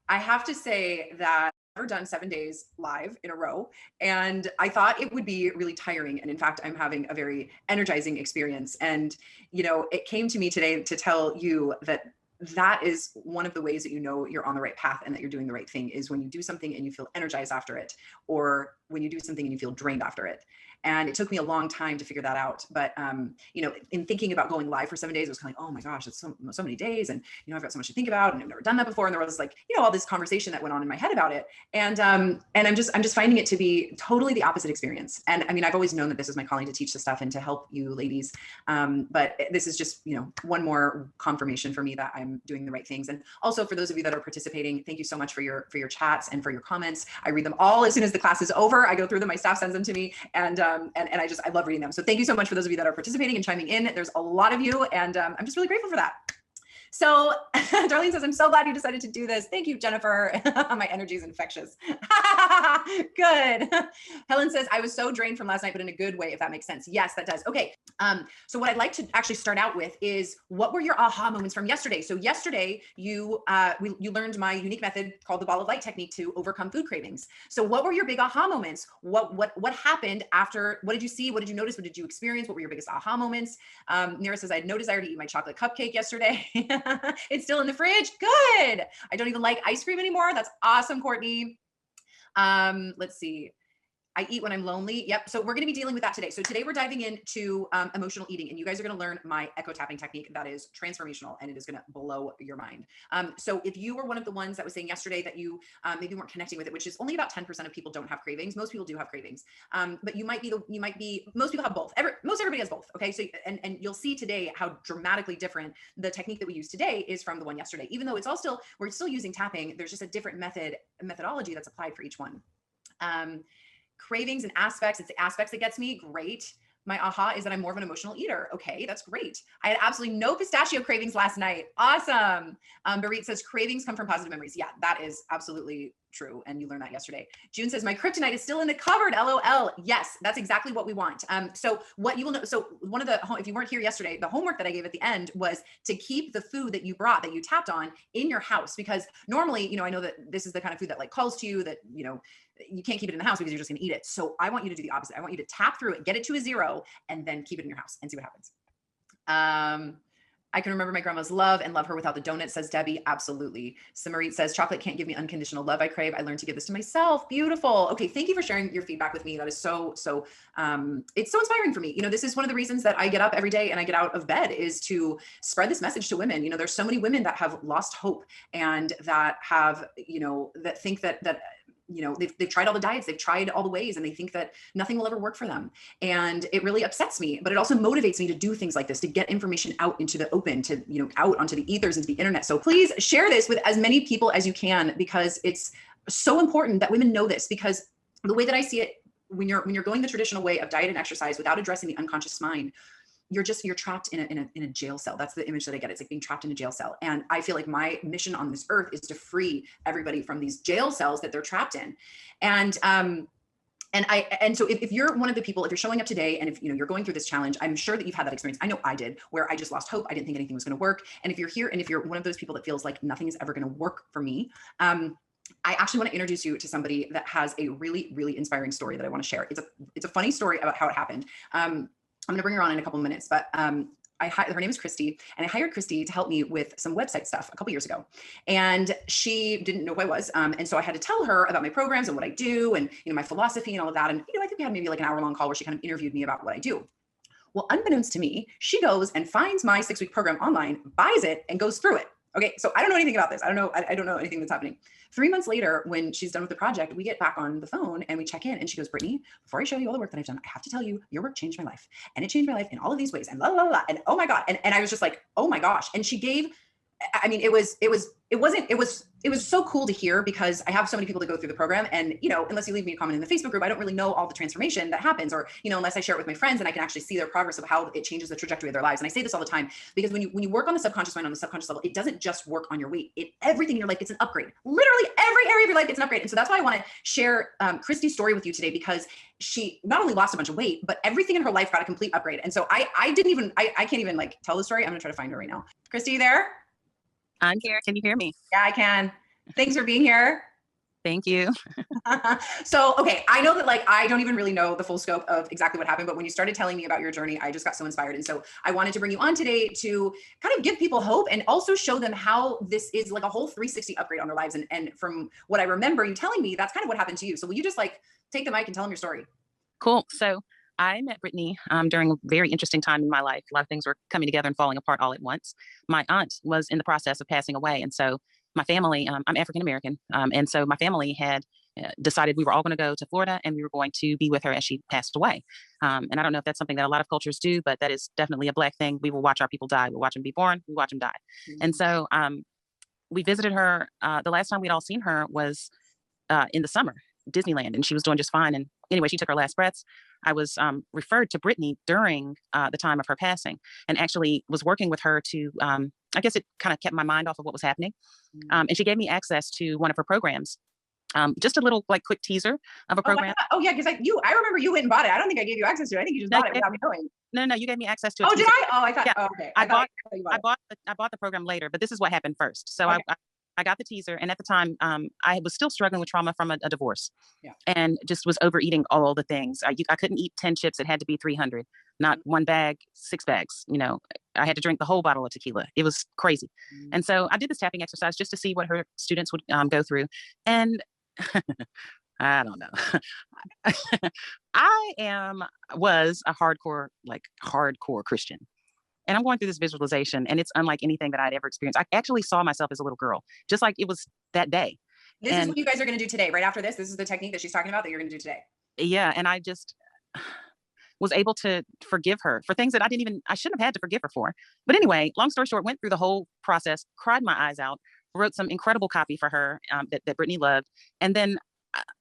I have to say that I've never done 7 days live in a row. And I thought it would be really tiring. And in fact, I'm having a very energizing experience. And, it came to me today to tell you that that is one of the ways that you know you're on the right path and that you're doing the right thing is when you do something and you feel energized after it, or when you do something and you feel drained after it. And it took me a long time to figure that out. But, in thinking about going live for 7 days, it was kind of like, oh my gosh, it's so many days. And, I've got so much to think about and I've never done that before. And there was like, all this conversation that went on in my head about it. And I'm just finding it to be totally the opposite experience. And I mean, I've always known that this is my calling to teach this stuff and to help you ladies. But this is just, one more confirmation for me that I'm doing the right things. And also for those of you that are participating, thank you so much for your chats and for your comments. I read them all as soon as the class is over. I go through them, my staff sends them to me. And I love reading them. So thank you so much for those of you that are participating and chiming in. There's a lot of you, and I'm just really grateful for that. So Darlene says, I'm so glad you decided to do this. Thank you, Jennifer. My energy is infectious. Good. Helen says, I was so drained from last night, but in a good way, if that makes sense. Yes, that does. Okay. So what I'd like to actually start out with is, what were your aha moments from yesterday? So yesterday, you learned my unique method called the ball of light technique to overcome food cravings. So what were your big aha moments? What happened after? What did you see? What did you notice? What did you experience? What were your biggest aha moments? Nira says, I had no desire to eat my chocolate cupcake yesterday. It's still in the fridge. Good. I don't even like ice cream anymore. That's awesome, Courtney. Let's see. I eat when I'm lonely. Yep. So we're going to be dealing with that today. So today we're diving into emotional eating, and you guys are going to learn my echo tapping technique that is transformational, and it is going to blow your mind. So if you were one of the ones that was saying yesterday that you maybe weren't connecting with it, which is only about 10% of people don't have cravings. Most people do have cravings. But most people have both. Most everybody has both. Okay. So, and you'll see today how dramatically different the technique that we use today is from the one yesterday, even though we're still using tapping. There's just a different methodology that's applied for each one. Cravings and aspects. It's the aspects that gets me. Great. My aha is that I'm more of an emotional eater. Okay, that's great. I had absolutely no pistachio cravings last night. Awesome. Barit says cravings come from positive memories. Yeah, that is absolutely true. And you learned that yesterday. June says my kryptonite is still in the cupboard. LOL. Yes, that's exactly what we want. So what you will know, so one of the, if you weren't here yesterday, the homework that I gave at the end was to keep the food that you brought, that you tapped on, in your house, because normally, I know that this is the kind of food that like calls to you, that, you can't keep it in the house because you're just going to eat it. So I want you to do the opposite. I want you to tap through it, get it to a 0, and then keep it in your house and see what happens. I can remember my grandma's love and love her without the donut, says Debbie. Absolutely. Samarit says, chocolate can't give me unconditional love I crave. I learned to give this to myself. Beautiful. Okay. Thank you for sharing your feedback with me. That is it's so inspiring for me. This is one of the reasons that I get up every day and I get out of bed, is to spread this message to women. There's so many women that have lost hope, and that have, that think that they've tried all the diets, they've tried all the ways, and they think that nothing will ever work for them. And it really upsets me, but it also motivates me to do things like this, to get information out into the open, to, out onto the ethers, into the internet. So please share this with as many people as you can, because it's so important that women know this, because the way that I see it, when you're going the traditional way of diet and exercise without addressing the unconscious mind, you're trapped in a jail cell. That's the image that I get. It's like being trapped in a jail cell. And I feel like my mission on this earth is to free everybody from these jail cells that they're trapped in. And so if you're one of the people, if you're showing up today and if you're going through this challenge, I'm sure that you've had that experience. I know I did, where I just lost hope. I didn't think anything was going to work. And if you're here and if you're one of those people that feels like nothing is ever going to work for me, I actually want to introduce you to somebody that has a really, really inspiring story that I want to share. It's a funny story about how it happened. I'm going to bring her on in a couple of minutes, but her name is Christy, and I hired Christy to help me with some website stuff a couple years ago. And she didn't know who I was. And so I had to tell her about my programs and what I do, and my philosophy and all of that. And I think we had maybe like an hour-long call where she kind of interviewed me about what I do. Well, unbeknownst to me, she goes and finds my 6-week program online, buys it, and goes through it. Okay, so I don't know anything about this. I don't know anything that's happening. 3 months later, when she's done with the project, we get back on the phone and we check in, and she goes, Brittany, before I show you all the work that I've done, I have to tell you, your work changed my life, and it changed my life in all of these ways, and blah, blah, blah. And oh my God. And I was just like, oh my gosh. And she gave, it was so cool to hear, because I have so many people that go through the program, and, unless you leave me a comment in the Facebook group, I don't really know all the transformation that happens, or, unless I share it with my friends and I can actually see their progress of how it changes the trajectory of their lives. And I say this all the time, because when you work on the subconscious mind, on the subconscious level, it doesn't just work on your weight. Everything in your life, it's an upgrade. Literally every area of your life, it's an upgrade. And so that's why I want to share Christy's story with you today, because she not only lost a bunch of weight, but everything in her life got a complete upgrade. And so I can't even like tell the story. I'm going to try to find her right now. Christy, you there? I'm here. Can you hear me? Yeah, I can. Thanks for being here. Thank you. So, okay, I know that like I don't even really know the full scope of exactly what happened, but when you started telling me about your journey, I just got so inspired. And so I wanted to bring you on today to kind of give people hope and also show them how this is like a whole 360 upgrade on their lives. And from what I remember you telling me, that's kind of what happened to you. So will you just like take the mic and tell them your story? Cool. So I met Brittany during a very interesting time in my life. A lot of things were coming together and falling apart all at once. My aunt was in the process of passing away. And so my family, I'm African American. And so my family had decided we were all going to go to Florida and we were going to be with her as she passed away. And I don't know if that's something that a lot of cultures do, but that is definitely a Black thing. We will watch our people die. We watch them be born. We watch them die. And so we visited her. The last time we'd all seen her was in the summer, Disneyland, and she was doing just fine. And anyway, she took her last breaths. I was referred to Brittany during the time of her passing, and actually was working with her to. I guess it kind of kept my mind off of what was happening, and she gave me access to one of her programs. Just a little like quick teaser of a program. Oh yeah, because I remember you went and bought it. I don't think I gave you access to it. I think you just bought it without me knowing. No, you gave me access to it. Oh, did I? Oh, I thought. Yeah. Oh, okay. I bought the program later, but this is what happened first. So okay. I got the teaser, and at the time, I was still struggling with trauma from a divorce, and just was overeating all the things. I couldn't eat 10 chips; it had to be 300. Not one bag, 6 bags. You know, I had to drink the whole bottle of tequila. It was crazy, and so I did this tapping exercise just to see what her students would go through, and I don't know. Was a hardcore Christian. And I'm going through this visualization, and it's unlike anything that I'd ever experienced. I actually saw myself as a little girl, just like it was that day. This is what you guys are going to do today, right after this. This is the technique that she's talking about that you're going to do today. Yeah, and I just was able to forgive her for things that I shouldn't have had to forgive her for. But anyway, long story short, went through the whole process, cried my eyes out, wrote some incredible copy for her that Brittany loved, and then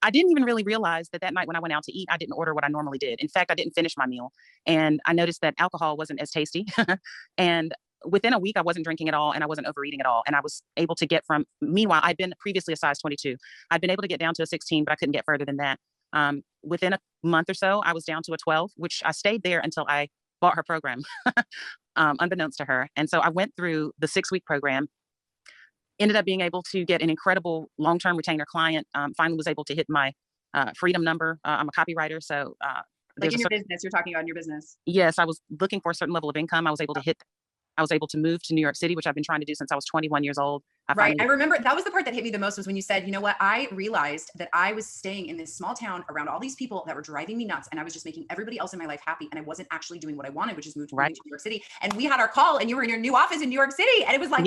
I didn't even really realize that night when I went out to eat, I didn't order what I normally did. In fact, I didn't finish my meal. And I noticed that alcohol wasn't as tasty. And within a week, I wasn't drinking at all and I wasn't overeating at all. And I was able to meanwhile, I'd been previously a size 22. I'd been able to get down to a 16, but I couldn't get further than that. Within a month or so, I was down to a 12, which I stayed there until I bought her program, unbeknownst to her. And so I went through the 6-week program. Ended up being able to get an incredible long-term retainer client. Finally was able to hit my freedom number. I'm a copywriter. So like in your business, you're talking about in your business. Yes, I was looking for a certain level of income. I was able to move to New York City, which I've been trying to do since I was 21 years old. Right. I remember that was the part that hit me the most was when you said, you know what, I realized that I was staying in this small town around all these people that were driving me nuts. And I was just making everybody else in my life happy. And I wasn't actually doing what I wanted, which is move to New York City. And we had our call and you were in your new office in New York City. And it was like,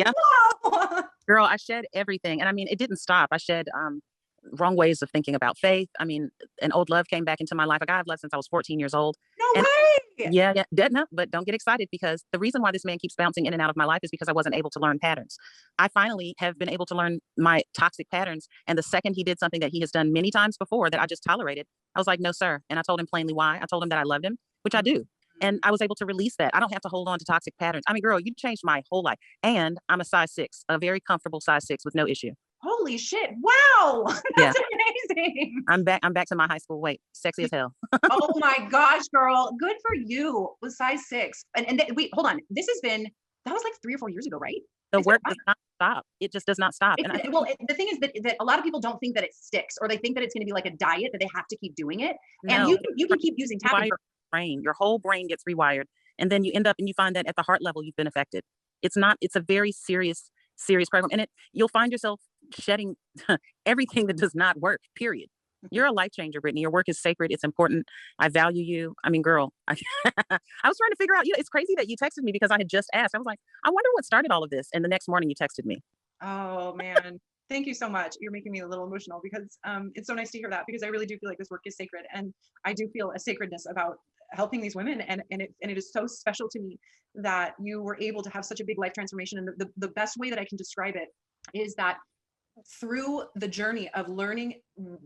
wow. Girl, I shed everything. And I mean, it didn't stop. I shed wrong ways of thinking about faith. I mean, an old love came back into my life. A guy I've loved since I was 14 years old. No way. Yeah. No, but don't get excited because the reason why this man keeps bouncing in and out of my life is because I wasn't able to learn patterns. I finally have been able to learn my toxic patterns. And the second he did something that he has done many times before that I just tolerated, I was like, no, sir. And I told him plainly why. I told him that I loved him, which I do. And I was able to release that. I don't have to hold on to toxic patterns. I mean, girl, you changed my whole life. And I'm a size 6, a very comfortable size 6 with no issue. Holy shit. Wow. That's amazing. I'm back to my high school weight. Sexy as hell. Oh my gosh, girl. Good for you with size 6. And wait, hold on. That was like 3 or 4 years ago, right? The work does not stop. It just does not stop. The thing is that a lot of people don't think that it sticks, or they think that it's going to be like a diet that they have to keep doing it. No, and you can keep using tapping. Your whole brain gets rewired. And then you end up and you find that at the heart level, you've been affected. It's a very serious program. And you'll find yourself shedding everything that does not work, period. You're a life changer, Brittany. Your work is sacred. It's important. I value you. I mean, girl, I was trying to figure out, it's crazy that you texted me because I had just asked. I was like, I wonder what started all of this. And the next morning you texted me. Oh, man. Thank you so much. You're making me a little emotional because it's so nice to hear that because I really do feel like this work is sacred. And I do feel a sacredness about helping these women. And it is so special to me that you were able to have such a big life transformation. And the best way that I can describe it is that through the journey of learning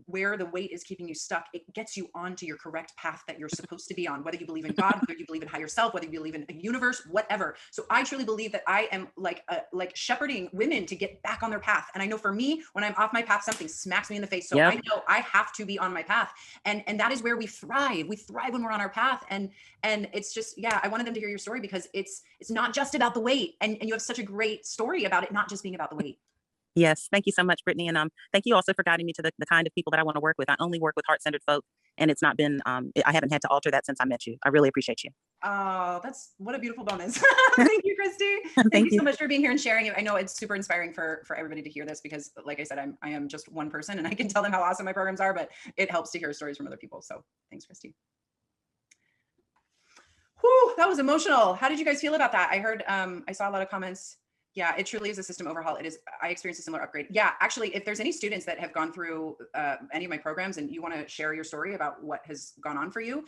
where the weight is keeping you stuck, it gets you onto your correct path that you're supposed to be on, whether you believe in God, whether you believe in higher self, whether you believe in a universe, whatever. So I truly believe that I am like shepherding women to get back on their path. And I know for me, when I'm off my path, something smacks me in the face. So I know I have to be on my path. And that is where we thrive. We thrive when we're on our path. And it's just, I wanted them to hear your story because it's not just about the weight. And you have such a great story about it, not just being about the weight. Yes, thank you so much, Brittany, and thank you also for guiding me to the kind of people that I want to work with. I only work with heart-centered folk, and it's not been. I haven't had to alter that since I met you. I really appreciate you. Oh, that's what a beautiful bonus. Thank you, Christy. Thank Thank you so you. much for being here and sharing it. I know it's super inspiring for everybody to hear this because, like I said, I am just one person and I can tell them how awesome my programs are, but it helps to hear stories from other people. So thanks, Christy. Whew, that was emotional. How did you guys feel about that? I heard, I saw a lot of comments. Yeah, it truly is a system overhaul. It is. I experienced a similar upgrade. Yeah, actually, if there's any students that have gone through any of my programs and you want to share your story about what has gone on for you,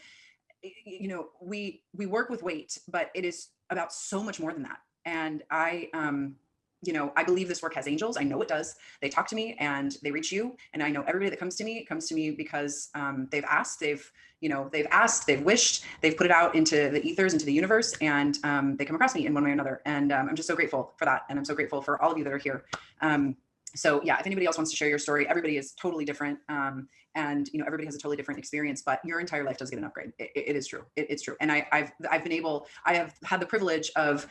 you know, we work with weight, but it is about so much more than that. And you know, I believe this work has angels. I know it does. They talk to me and they reach you. And I know everybody that comes to me because they've asked, they've asked, they've wished, they've put it out into the ethers, into the universe, and they come across me in one way or another. And I'm just so grateful for that. And I'm so grateful for all of you that are here. So yeah, if anybody else wants to share your story, everybody is totally different. And you know, everybody has a totally different experience, but your entire life does get an upgrade. It is true. It's true. And I have had the privilege of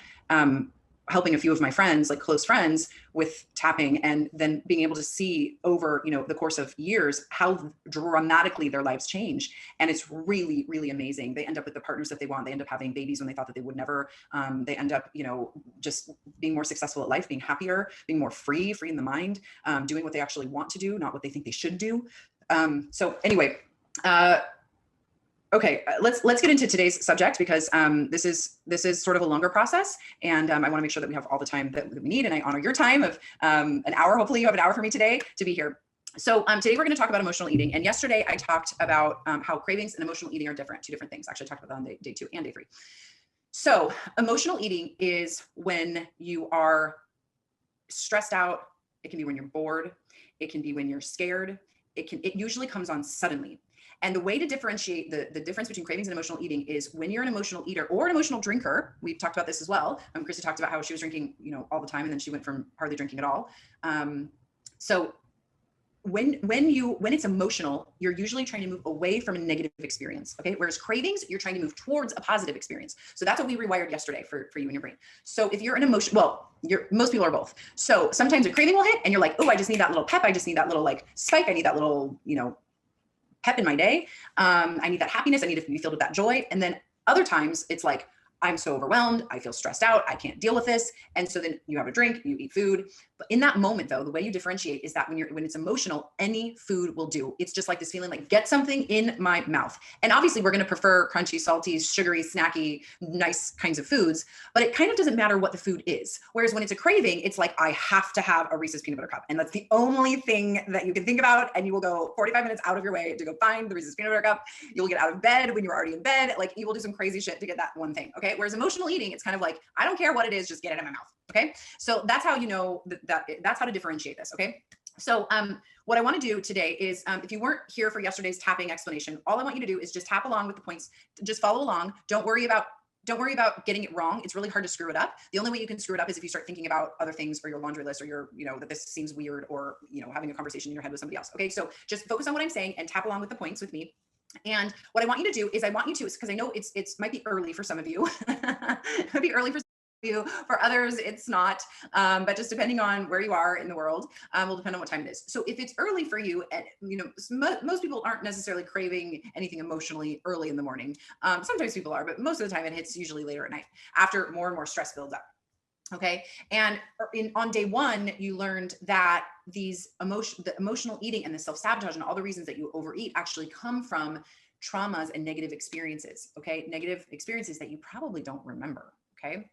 helping a few of my friends, like close friends, with tapping, and then being able to see over, you know, the course of years how dramatically their lives change. And it's really, really amazing. They end up with the partners that they want. They end up having babies when they thought that they would never. They end up, you know, just being more successful at life, being happier, being more free in the mind, doing what they actually want to do, not what they think they should do. So anyway, okay, let's get into today's subject because this is sort of a longer process, and I want to make sure that we have all the time that we need, and I honor your time of an hour. Hopefully, you have an hour for me today to be here. So today we're going to talk about emotional eating, and yesterday I talked about how cravings and emotional eating are different, two different things. Actually, I talked about that on day 2 and day 3. So emotional eating is when you are stressed out. It can be when you're bored. It can be when you're scared. It usually comes on suddenly. And the way to differentiate the difference between cravings and emotional eating is when you're an emotional eater or an emotional drinker. We've talked about this as well. Christy talked about how she was drinking, you know, all the time, and then she went from hardly drinking at all. So when it's emotional, you're usually trying to move away from a negative experience. Okay. Whereas cravings, you're trying to move towards a positive experience. So that's what we rewired yesterday for you and your brain. So if you're an emotion, well, most people are both. So sometimes a craving will hit and you're like, oh, I just need that little pep. I just need that little like spike. I need that little, you know, pep in my day. I need that happiness. I need to be filled with that joy. And then other times it's like, I'm so overwhelmed. I feel stressed out. I can't deal with this. And so then you have a drink, you eat food. But in that moment though, the way you differentiate is that when it's emotional, any food will do. It's just like this feeling like get something in my mouth. And obviously we're going to prefer crunchy, salty, sugary, snacky, nice kinds of foods, but it kind of doesn't matter what the food is. Whereas when it's a craving, it's like, I have to have a Reese's peanut butter cup. And that's the only thing that you can think about. And you will go 45 minutes out of your way to go find the Reese's peanut butter cup. You'll get out of bed when you're already in bed. Like you will do some crazy shit to get that one thing. Okay. Whereas emotional eating, it's kind of like, I don't care what it is, just get it in my mouth. Okay. So that's how you know that's how to differentiate this. Okay. So what I want to do today is if you weren't here for yesterday's tapping explanation, all I want you to do is just tap along with the points, just follow along. Don't worry about getting it wrong. It's really hard to screw it up. The only way you can screw it up is if you start thinking about other things or your laundry list or your, you know, that this seems weird or, you know, having a conversation in your head with somebody else. Okay. So just focus on what I'm saying and tap along with the points with me. And what I want you to do is I want you to, because I know it's might be early for some of you. It might be early for you, for others it's not, but just depending on where you are in the world will depend on what time it is. So if it's early for you, and you know, most people aren't necessarily craving anything emotionally early in the morning. Sometimes people are, but most of the time it hits usually later at night after more and more stress builds up. Okay. And on day 1, you learned that the emotional eating and the self-sabotage and all the reasons that you overeat actually come from traumas and negative experiences. Okay. Negative experiences that you probably don't remember. Okay.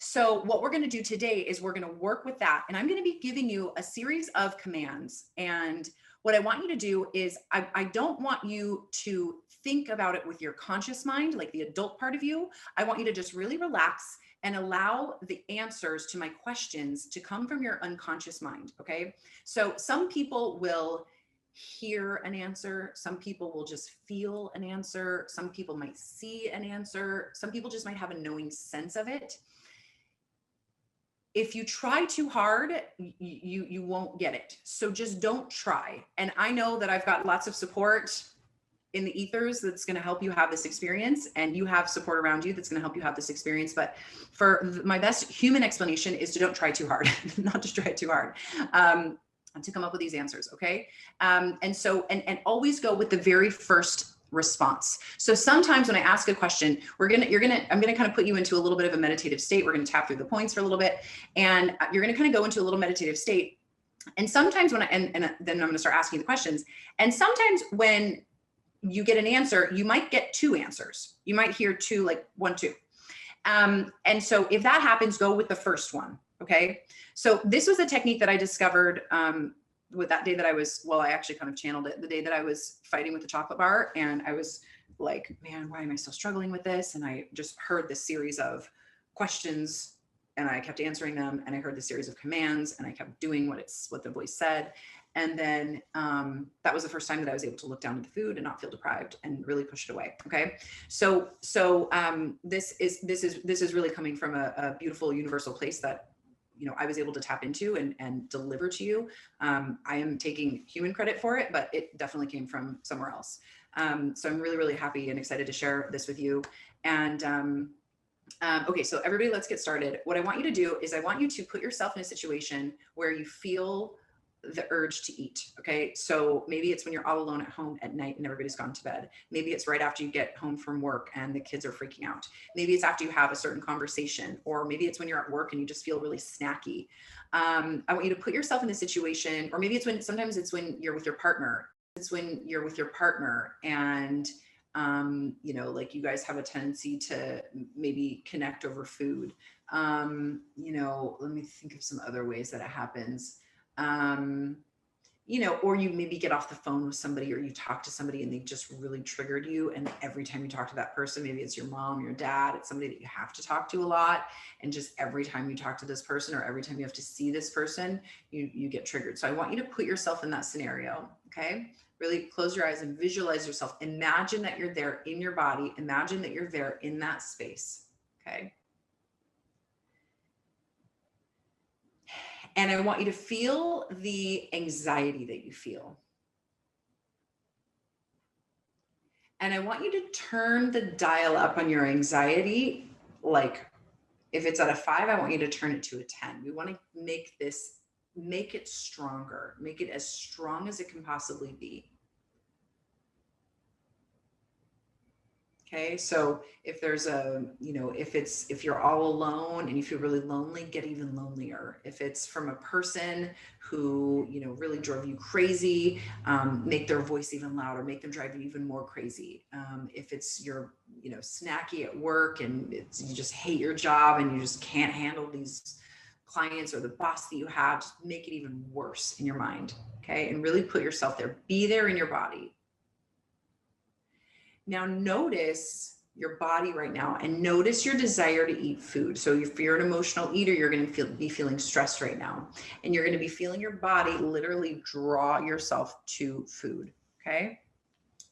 So what we're going to do today is we're going to work with that. And I'm going to be giving you a series of commands. And what I want you to do is I don't want you to think about it with your conscious mind, like the adult part of you. I want you to just really relax and allow the answers to my questions to come from your unconscious mind. Okay. So some people will hear an answer. Some people will just feel an answer. Some people might see an answer. Some people just might have a knowing sense of it. If you try too hard, you won't get it. So just don't try. And I know that I've got lots of support in the ethers that's going to help you have this experience, and you have support around you that's going to help you have this experience. But my best human explanation is to don't try too hard, not to try too hard. To come up with these answers. Okay. And always go with the very first response. So sometimes when I ask a question, I'm going to kind of put you into a little bit of a meditative state. We're going to tap through the points for a little bit, and you're going to kind of go into a little meditative state. And sometimes when then I'm going to start asking the questions. And sometimes when you get an answer, you might get two answers. You might hear two, like 1, 2. And so if that happens, go with the first one. Okay. So this was a technique that I discovered with that day that I actually kind of channeled it the day that I was fighting with the chocolate bar. And I was like, man, why am I still struggling with this? And I just heard this series of questions and I kept answering them. And I heard the series of commands and I kept doing what the voice said. And then that was the first time that I was able to look down at the food and not feel deprived and really push it away. Okay. So this is really coming from a beautiful universal place that, I was able to tap into and deliver to you. I am taking human credit for it, but it definitely came from somewhere else. So I'm really, really happy and excited to share this with you. And okay, so everybody, let's get started. What I want you to do is I want you to put yourself in a situation where you feel the urge to eat. Okay. So maybe it's when you're all alone at home at night and everybody's gone to bed. Maybe it's right after you get home from work and the kids are freaking out. Maybe it's after you have a certain conversation, or maybe it's when you're at work and you just feel really snacky. I want you to put yourself in a situation, or maybe sometimes it's when you're with your partner. It's when you're with your partner and, like you guys have a tendency to maybe connect over food. Let me think of some other ways that it happens. Or you maybe get off the phone with somebody or you talk to somebody and they just really triggered you. And every time you talk to that person, maybe it's your mom, your dad, it's somebody that you have to talk to a lot. And just every time you talk to this person or every time you have to see this person, you get triggered. So I want you to put yourself in that scenario. Okay. Really close your eyes and visualize yourself. Imagine that you're there in your body. Imagine that you're there in that space. Okay. And I want you to feel the anxiety that you feel. And I want you to turn the dial up on your anxiety. Like if it's at a 5, I want you to turn it to a 10. We want to make it stronger, make it as strong as it can possibly be. Okay. So if there's if you're all alone and you feel really lonely, get even lonelier. If it's from a person who, really drove you crazy, make their voice even louder, make them drive you even more crazy. If it's you're, snacky at work and you just hate your job and you just can't handle these clients or the boss that you have, just make it even worse in your mind. Okay. And really put yourself there, be there in your body. Now notice your body right now and notice your desire to eat food. So if you're an emotional eater, you're going to be feeling stressed right now. And you're going to be feeling your body literally draw yourself to food. Okay.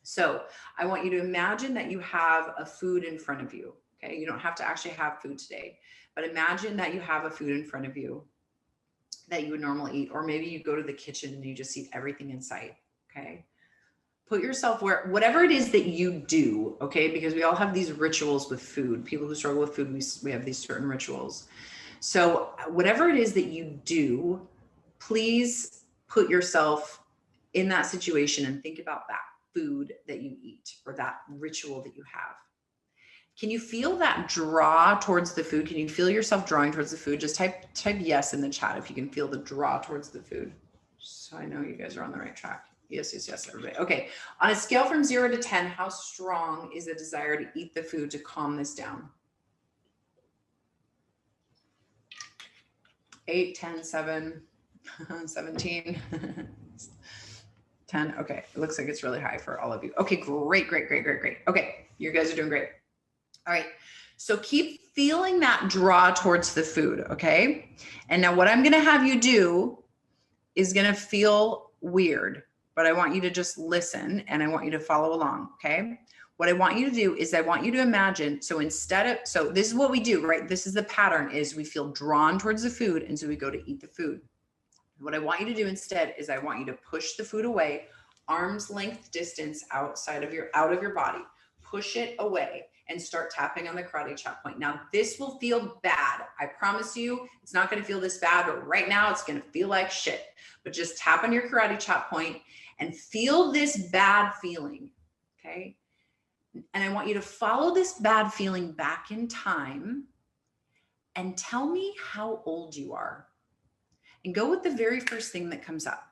So I want you to imagine that you have a food in front of you. Okay. You don't have to actually have food today, but imagine that you have a food in front of you that you would normally eat, or maybe you go to the kitchen and you just eat everything in sight. Okay. Put yourself whatever it is that you do, okay? Because we all have these rituals with food. People who struggle with food, we have these certain rituals. So whatever it is that you do, please put yourself in that situation and think about that food that you eat or that ritual that you have. Can you feel that draw towards the food? Can you feel yourself drawing towards the food? Just type yes in the chat if you can feel the draw towards the food. So I know you guys are on the right track. Yes, everybody. Okay. On a scale from 0 to 10, how strong is the desire to eat the food to calm this down? 8, 10, 7, 17, 10. Okay. It looks like it's really high for all of you. Okay, great. Okay. You guys are doing great. All right. So keep feeling that draw towards the food. Okay. And now what I'm going to have you do is going to feel weird, but I want you to just listen and I want you to follow along. Okay. What I want you to do is I want you to imagine. So this is what we do, right? This is the pattern is we feel drawn towards the food. And so we go to eat the food. What I want you to do instead is I want you to push the food away, arm's length distance out of your body. Push it away and start tapping on the karate chop point. Now, this will feel bad. I promise you, it's not going to feel this bad, but right now it's going to feel like shit. But just tap on your karate chop point and feel this bad feeling, okay? And I want you to follow this bad feeling back in time and tell me how old you are. And go with the very first thing that comes up,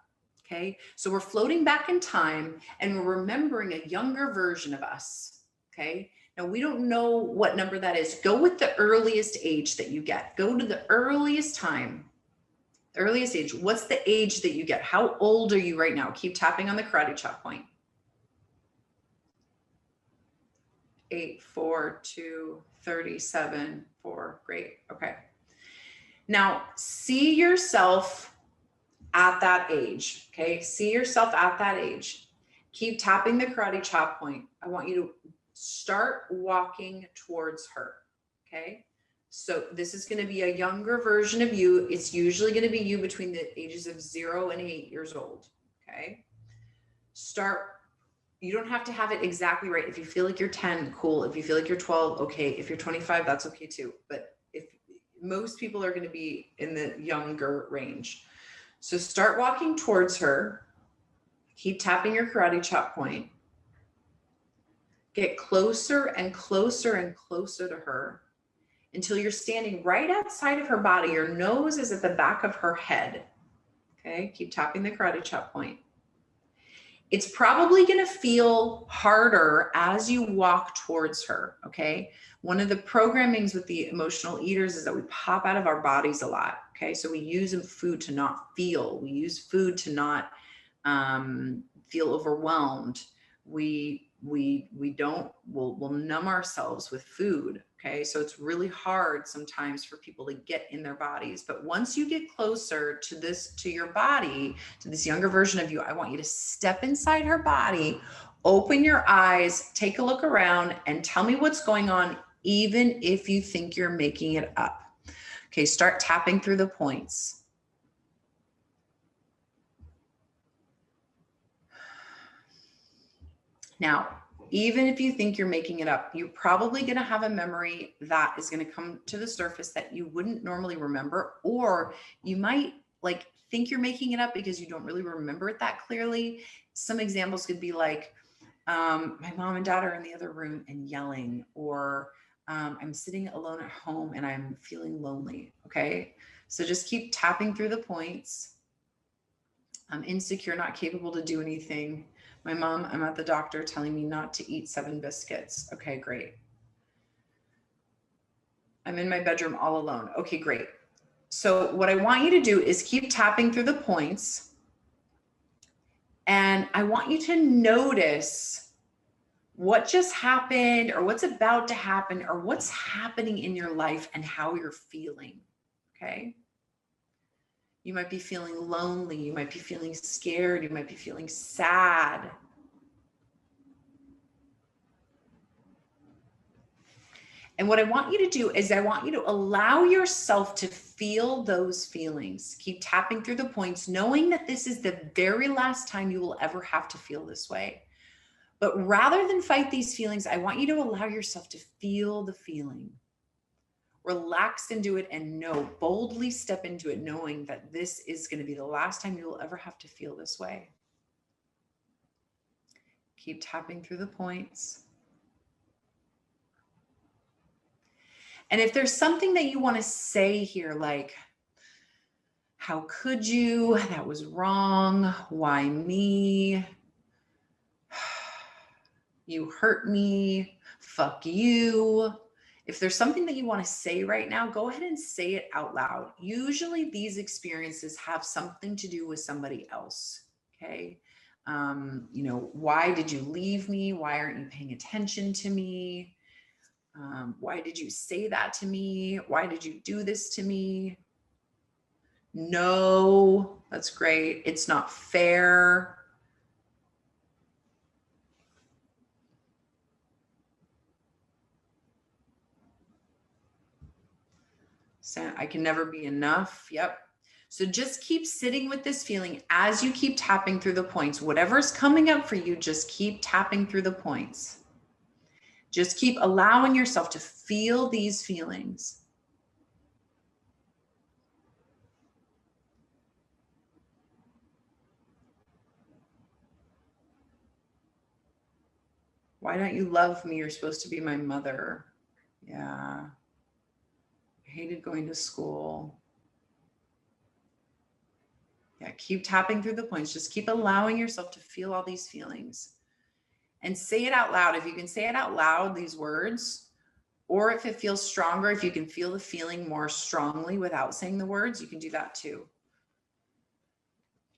okay? So we're floating back in time and we're remembering a younger version of us, okay? Now, we don't know what number that is. Go with the earliest age that you get. Go to the earliest time, the earliest age. What's the age that you get? How old are you right now? Keep tapping on the karate chop point. 8, 4, 2, 37, 4. Great. Okay. Now, see yourself at that age. Okay. See yourself at that age. Keep tapping the karate chop point. I want you to start walking towards her. Okay. So this is going to be a younger version of you. It's usually going to be you between the ages of 0 and 8 years old. Okay. You don't have to have it exactly right. If you feel like you're 10, cool. If you feel like you're 12, okay. If you're 25, that's okay too. But if most people are going to be in the younger range. So start walking towards her. Keep tapping your karate chop point. Get closer and closer and closer to her until you're standing right outside of her body. Your nose is at the back of her head. Okay, keep tapping the karate chop point. It's probably going to feel harder as you walk towards her, okay? One of the programmings with the emotional eaters is that we pop out of our bodies a lot, okay? So we use food to not feel. We use food to not feel overwhelmed. We'll numb ourselves with food. Okay. So it's really hard sometimes for people to get in their bodies. But once you get closer to your body, to this younger version of you, I want you to step inside her body, open your eyes, take a look around and tell me what's going on, even if you think you're making it up. Okay. Start tapping through the points. Now, even if you think you're making it up, you're probably going to have a memory that is going to come to the surface that you wouldn't normally remember, or you might think you're making it up because you don't really remember it that clearly. Some examples could be like, my mom and dad are in the other room and yelling, or I'm sitting alone at home and I'm feeling lonely. Okay. So just keep tapping through the points. I'm insecure, not capable to do anything. My mom, I'm at the doctor telling me not to eat 7 biscuits. Okay, great. I'm in my bedroom all alone. Okay, great. So what I want you to do is keep tapping through the points. And I want you to notice what just happened or what's about to happen or what's happening in your life and how you're feeling. Okay. You might be feeling lonely. You might be feeling scared. You might be feeling sad. And what I want you to do is I want you to allow yourself to feel those feelings. Keep tapping through the points, knowing that this is the very last time you will ever have to feel this way. But rather than fight these feelings, I want you to allow yourself to feel the feeling. Relax into it and boldly step into it, knowing that this is going to be the last time you will ever have to feel this way. Keep tapping through the points. And if there's something that you want to say here, like, how could you? That was wrong. Why me? You hurt me. Fuck you. If there's something that you want to say right now, go ahead and say it out loud. Usually these experiences have something to do with somebody else. Okay. Why did you leave me? Why aren't you paying attention to me? Why did you say that to me? Why did you do this to me? No, that's great. It's not fair. I can never be enough. Yep. So just keep sitting with this feeling as you keep tapping through the points. Whatever's coming up for you, just keep tapping through the points. Just keep allowing yourself to feel these feelings. Why don't you love me? You're supposed to be my mother. Yeah. I hated going to school. Yeah, keep tapping through the points. Just keep allowing yourself to feel all these feelings and say it out loud. If you can say it out loud, these words, or if it feels stronger, if you can feel the feeling more strongly without saying the words, you can do that too.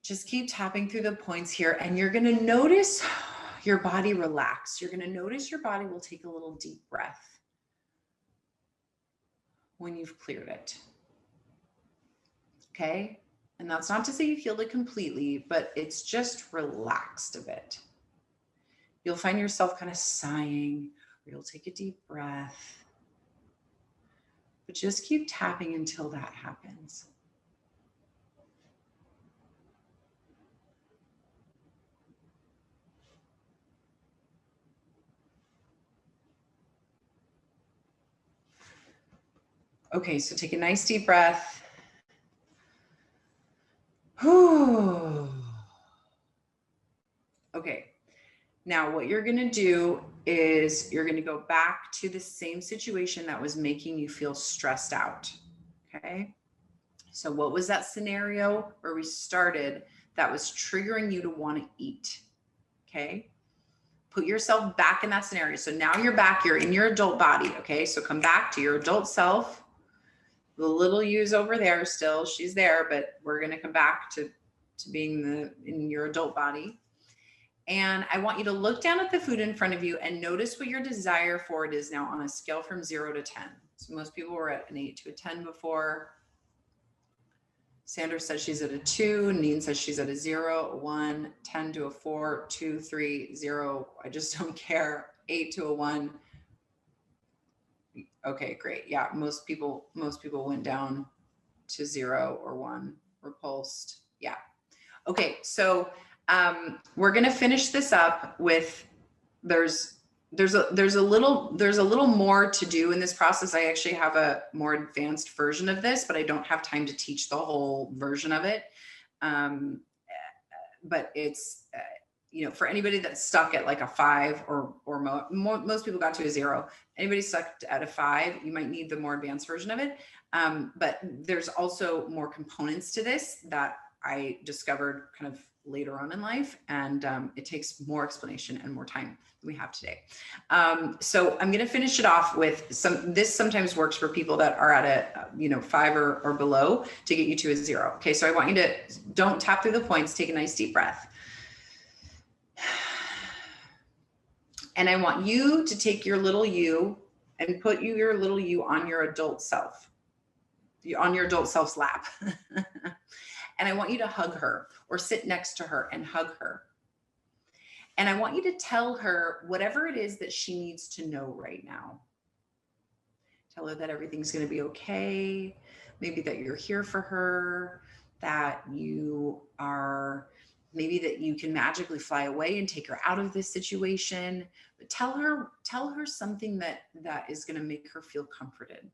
Just keep tapping through the points here, and you're going to notice your body relax. You're going to notice your body will take a little deep breath when you've cleared it. Okay? And that's not to say you healed it completely, but it's just relaxed a bit. You'll find yourself kind of sighing, or you'll take a deep breath. But just keep tapping until that happens. Okay, so take a nice deep breath. Okay, now what you're gonna do is you're gonna go back to the same situation that was making you feel stressed out, okay? So what was that scenario where we started that was triggering you to wanna eat, okay? Put yourself back in that scenario. So now you're back, you're in your adult body, okay? So come back to your adult self. The little you's over there still, she's there, but we're gonna come back to being in your adult body. And I want you to look down at the food in front of you and notice what your desire for it is now on a scale from 0 to 10. So most people were at an 8 to a 10 before. Sandra says she's at a 2. Neen says she's at a 0, a 1, 10 to a 4, 2, 3, 0. I just don't care. 8 to a 1. Okay, great. Yeah, most people went down to 0 or 1, repulsed. Yeah. Okay, so we're gonna finish this up with there's a little more to do in this process. I actually have a more advanced version of this, but I don't have time to teach the whole version of it. But it's for anybody that's stuck at like a 5 or most people got to a 0. Anybody stuck at a 5, you might need the more advanced version of it. But there's also more components to this that I discovered kind of later on in life, and it takes more explanation and more time than we have today. So I'm going to finish it off with this sometimes works for people that are at a 5 or below to get you to a 0. Okay, so I want you to don't tap through the points, take a nice deep breath. And I want you to take your little you and put your little you on your adult self, on your adult self's lap. And I want you to hug her or sit next to her and hug her. And I want you to tell her whatever it is that she needs to know right now. Tell her that everything's going to be okay. Maybe that you're here for her, that you are, maybe that you can magically fly away and take her out of this situation. But tell her something that is going to make her feel comforted.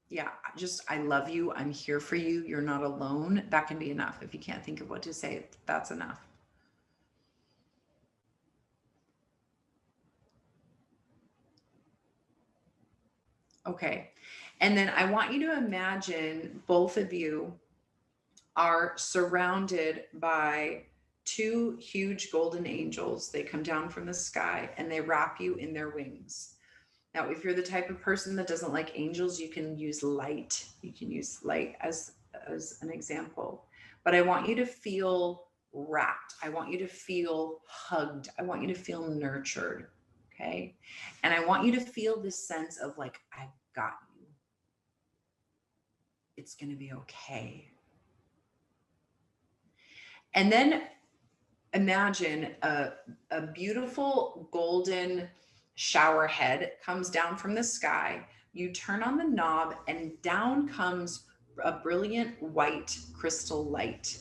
Yeah, I love you. I'm here for you. You're not alone. That can be enough. If you can't think of what to say, that's enough. Okay. And then I want you to imagine both of you are surrounded by 2 huge golden angels. They come down from the sky and they wrap you in their wings. Now, if you're the type of person that doesn't like angels, you can use light. You can use light as an example. But I want you to feel wrapped. I want you to feel hugged. I want you to feel nurtured. Okay. And I want you to feel this sense of like, I've got you. It's going to be okay. And then imagine a beautiful golden shower head comes down from the sky, you turn on the knob and down comes a brilliant white crystal light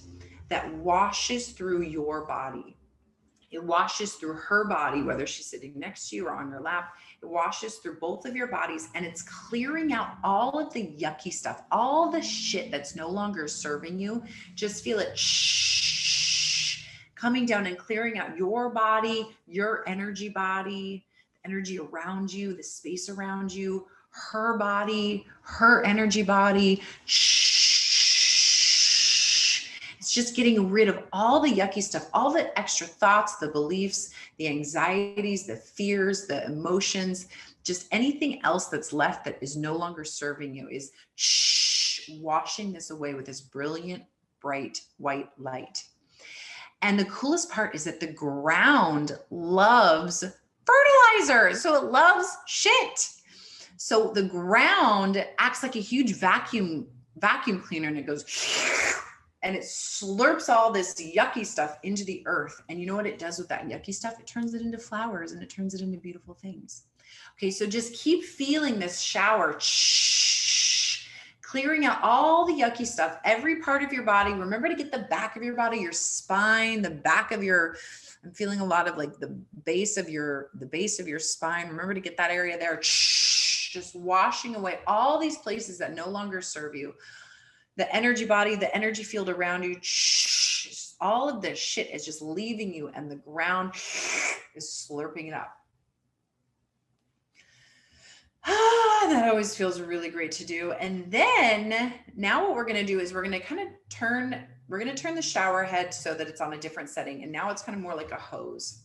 that washes through your body. It washes through her body, whether she's sitting next to you or on your lap. It washes through both of your bodies, and it's clearing out all of the yucky stuff, all the shit that's no longer serving you. Just feel it coming down and clearing out your body, your energy body, the energy around you, the space around you, her body, her energy body. It's just getting rid of all the yucky stuff, all the extra thoughts, the beliefs, the anxieties, the fears, the emotions, just anything else that's left that is no longer serving you is washing this away with this brilliant, bright white light. And the coolest part is that the ground loves fertilizer. So it loves shit. So the ground acts like a huge vacuum cleaner, and it goes and it slurps all this yucky stuff into the earth. And you know what it does with that yucky stuff? It turns it into flowers and it turns it into beautiful things. Okay, so just keep feeling this shower, clearing out all the yucky stuff, every part of your body. Remember to get the back of your body, your spine, the back of your, I'm feeling a lot of like the base of your spine. Remember to get that area there, just washing away all these places that no longer serve you. The energy body, the energy field around you, all of this shit is just leaving you, and the ground is slurping it up. That always feels really great to do. And then now what we're going to do is we're going to kind of turn the shower head so that it's on a different setting. And now it's kind of more like a hose.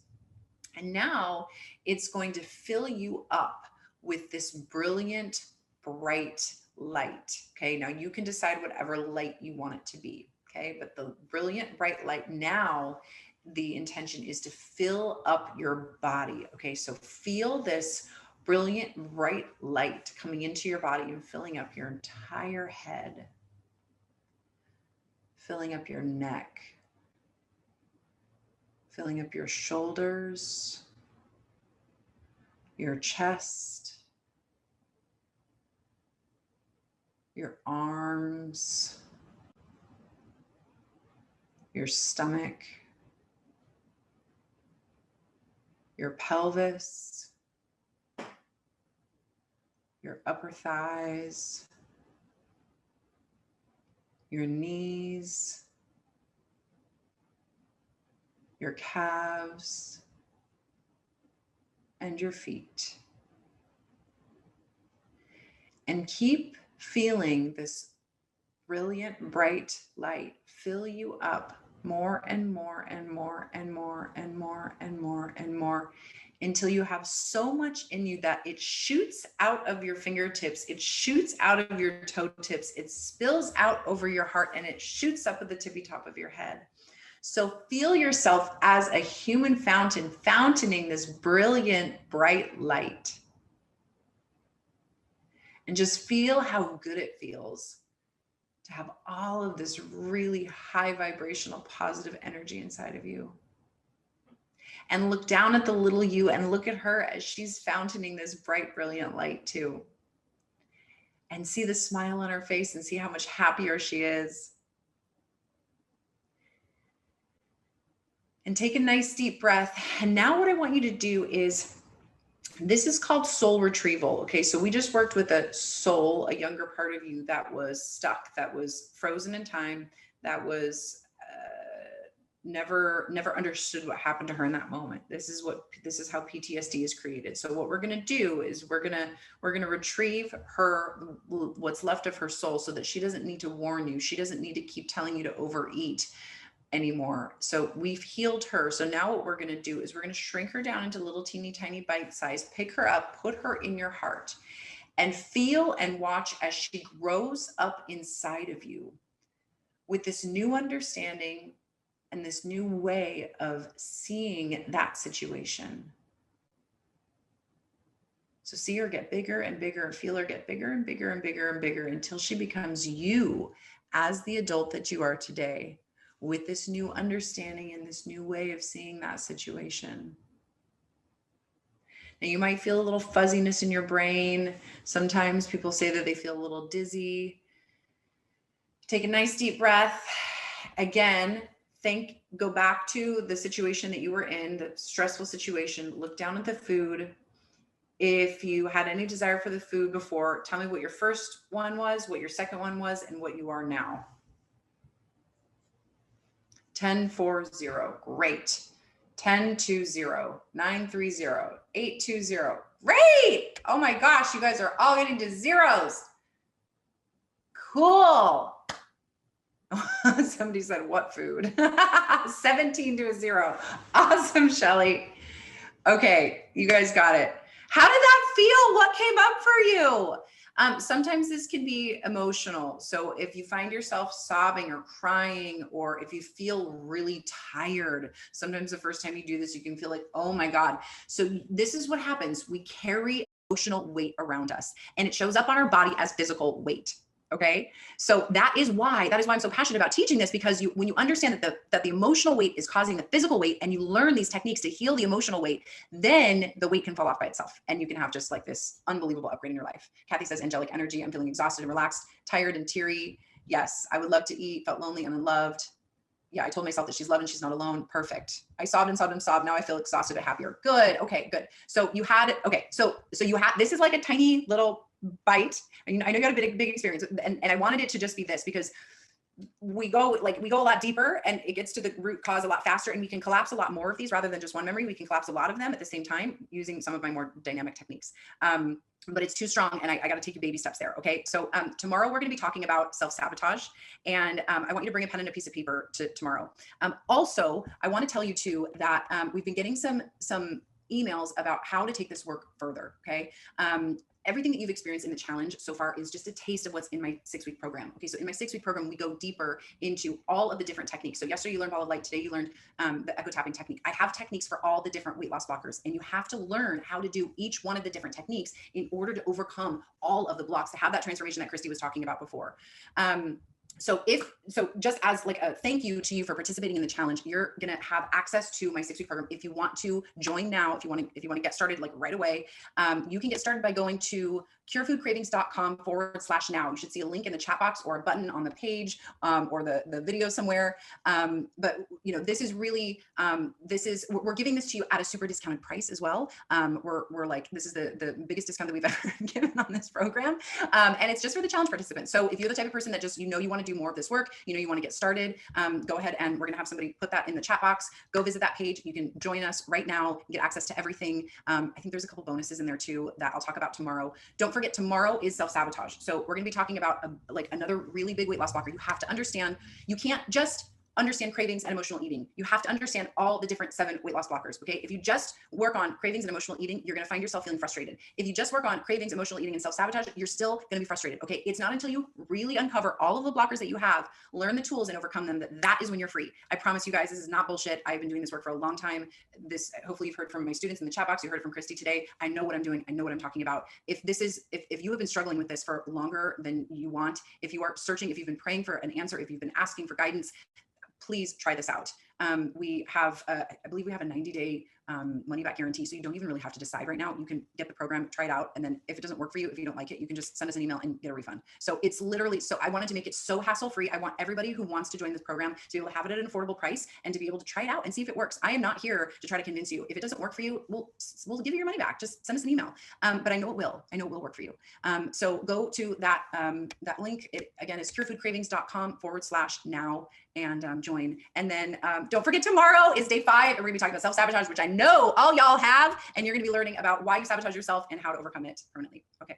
And now it's going to fill you up with this brilliant, bright light. Okay. Now you can decide whatever light you want it to be. Okay. But the brilliant, bright light, now the intention is to fill up your body. Okay. So feel this brilliant, bright light coming into your body and filling up your entire head, filling up your neck, filling up your shoulders, your chest, your arms, your stomach, your pelvis, your upper thighs, your knees, your calves, and your feet. And keep feeling this brilliant, bright light fill you up more and more and more and more and more and more and more until you have so much in you that it shoots out of your fingertips, it shoots out of your toe tips, it spills out over your heart, and it shoots up at the tippy top of your head. So feel yourself as a human fountain, fountaining this brilliant, bright light. And just feel how good it feels to have all of this really high vibrational, positive energy inside of you. And look down at the little you and look at her as she's fountaining this bright, brilliant light too. And see the smile on her face and see how much happier she is. And take a nice deep breath. And now what I want you to do is, this is called soul retrieval. Okay, so we just worked with a soul, a younger part of you that was stuck, that was frozen in time, that was never understood what happened to her in that moment. This is how PTSD is created. So what we're going to do is we're going to retrieve her, what's left of her soul, so that she doesn't need to warn you. She doesn't need to keep telling you to overeat anymore. So we've healed her. So now what we're going to do is we're going to shrink her down into little teeny tiny bite size, pick her up, put her in your heart, and feel and watch as she grows up inside of you with this new understanding and this new way of seeing that situation. So see her get bigger and bigger, and feel her get bigger and bigger and bigger and bigger until she becomes you as the adult that you are today, with this new understanding and this new way of seeing that situation. Now you might feel a little fuzziness in your brain. Sometimes people say that they feel a little dizzy. Take a nice deep breath. Again, go back to the situation that you were in, the stressful situation. Look down at the food. If you had any desire for the food before, tell me what your first one was, what your second one was, and what you are now. 10-4-0. Great. 10-2-0. 9-3-0. 8-2-0. Great. Oh my gosh, you guys are all getting to zeros. Cool. Somebody said, what food? 17-0. Awesome, Shelly. Okay, you guys got it. How did that feel? What came up for you? Sometimes this can be emotional. So if you find yourself sobbing or crying, or if you feel really tired, sometimes the first time you do this, you can feel like, oh my God. So this is what happens. We carry emotional weight around us, and it shows up on our body as physical weight. Okay. So that is why I'm so passionate about teaching this, because when you understand that the emotional weight is causing the physical weight, and you learn these techniques to heal the emotional weight, then the weight can fall off by itself, and you can have just like this unbelievable upgrade in your life. Kathy says, angelic energy. I'm feeling exhausted and relaxed, tired and teary. Yes. I would love to eat, felt lonely and unloved. Yeah. I told myself that she's loved and she's not alone. Perfect. I sobbed and sobbed and sobbed. Now I feel exhausted but happier. Good. Okay, good. So you had it. Okay. So you had, this is like a tiny little bite. I know you got a big experience, and I wanted it to just be this, because we go a lot deeper, and it gets to the root cause a lot faster, and we can collapse a lot more of these rather than just one memory. We can collapse a lot of them at the same time using some of my more dynamic techniques. But it's too strong, and I got to take you baby steps there. Okay. So tomorrow we're going to be talking about self-sabotage, and I want you to bring a pen and a piece of paper to tomorrow. Also, I want to tell you too that we've been getting some emails about how to take this work further. Okay. Everything that you've experienced in the challenge so far is just a taste of what's in my 6-week program. Okay, so in my 6-week program, we go deeper into all of the different techniques. So yesterday you learned Ball of Light, today you learned the echo tapping technique. I have techniques for all the different weight loss blockers, and you have to learn how to do each one of the different techniques in order to overcome all of the blocks, to have that transformation that Christy was talking about before. So just as like a thank you to you for participating in the challenge, you're going to have access to my 6-week program. If you want to join now, if you want to get started like right away, you can get started by going to curefoodcravings.com/now. You should see a link in the chat box or a button on the page, or the video somewhere. But this is really, we're giving this to you at a super discounted price as well. We're like, this is the biggest discount that we've ever given on this program. And it's just for the challenge participants. So if you're the type of person that just, you want to do more of this work, you want to get started, go ahead, and we're going to have somebody put that in the chat box. Go visit that page. You can join us right now, get access to everything. I think there's a couple bonuses in there too that I'll talk about tomorrow. Don't forget, tomorrow is self-sabotage. So we're going to be talking about another really big weight loss blocker. You have to understand, you can't just understand cravings and emotional eating. You have to understand all the different 7 weight loss blockers. Okay. If you just work on cravings and emotional eating, you're going to find yourself feeling frustrated. If you just work on cravings, emotional eating, and self-sabotage, you're still going to be frustrated. Okay. It's not until you really uncover all of the blockers that you have, learn the tools and overcome them, that is when you're free. I promise you guys, this is not bullshit. I've been doing this work for a long time. Hopefully you've heard from my students in the chat box. You heard from Christy today. I know what I'm doing. I know what I'm talking about. If you have been struggling with this for longer than you want, if you are searching, if you've been praying for an answer, if you've been asking for guidance, please try this out. We have, I believe we have a 90-day money back guarantee. So you don't even really have to decide right now. You can get the program, try it out. And then if it doesn't work for you, if you don't like it, you can just send us an email and get a refund. So it's literally, so I wanted to make it so hassle-free. I want everybody who wants to join this program to be able to have it at an affordable price and to be able to try it out and see if it works. I am not here to try to convince you. If it doesn't work for you, we'll give you your money back. Just send us an email. But I know it will. I know it will work for you. So go to that link. It again is curefoodcravings.com/now and join. And then don't forget, tomorrow is day 5, and we're gonna be talking about self-sabotage, which I know all y'all have, and you're gonna be learning about why you sabotage yourself and how to overcome it permanently. Okay.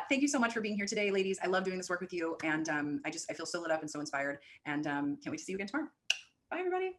Thank you so much for being here today, ladies. I love doing this work with you, and I feel so lit up and so inspired, and can't wait to see you again tomorrow. Bye, everybody.